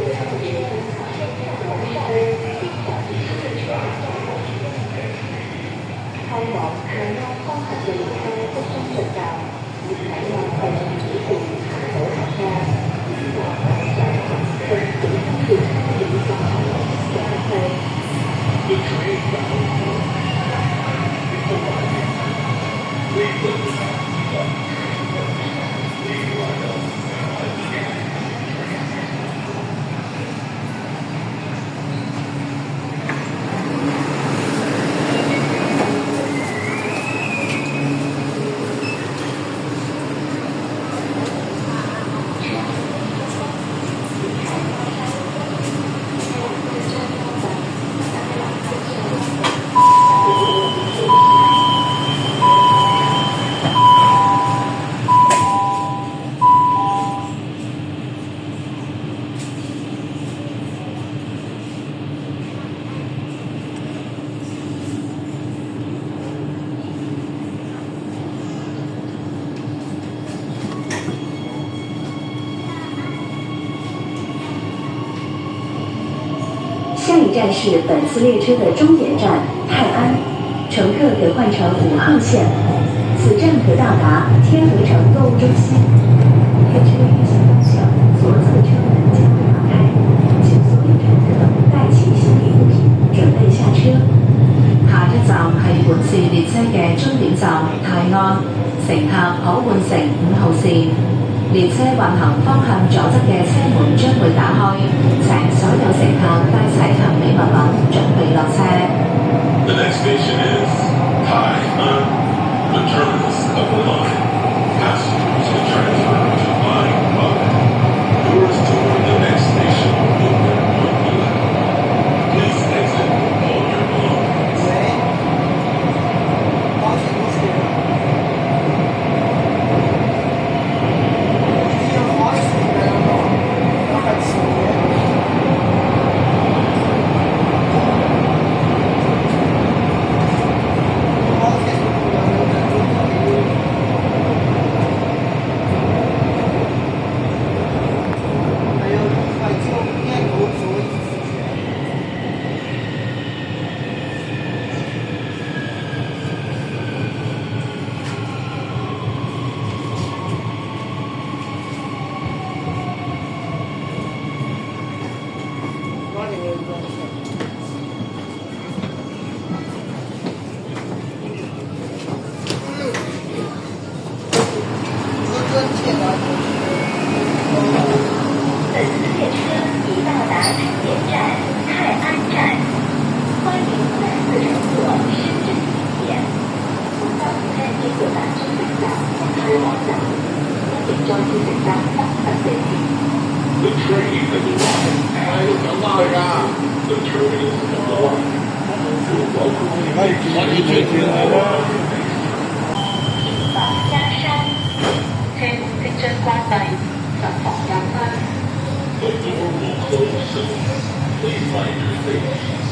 香港兩間方向嘅列車即將出站，請按後面指示行到下車。上行去景豐列車已進行上去。The train bound for Please listen Please line up. 下一站是本次列车的终点站泰安，乘客可换乘5号线，此站可到达天河城购物中心。列车运行方向左侧车门将会打开，请所有乘客帶齊行李物品，準備下車。下一站係本次列車嘅終點站泰安，乘客可換乘5號線。列車運行方向左側嘅車門將會打開，請所有乘客帶齊行李物品，準備落車。The next station is Tai'an, the terminus of the line. Passengers can transfer to line 5. Doors toward the next station open on the left. Please exit all your belongings. 喂，高铁公司。本次列车已到达终点站泰安站，欢迎再次乘坐深圳地铁。本站呢叫做終點站泰安站，歡迎再次乘搭北行地鐵。The train has arrived at the terminus of the line. You're welcome. 白加山，車門即將關閉，慎防入去。The door will close soon. Please mind your safety.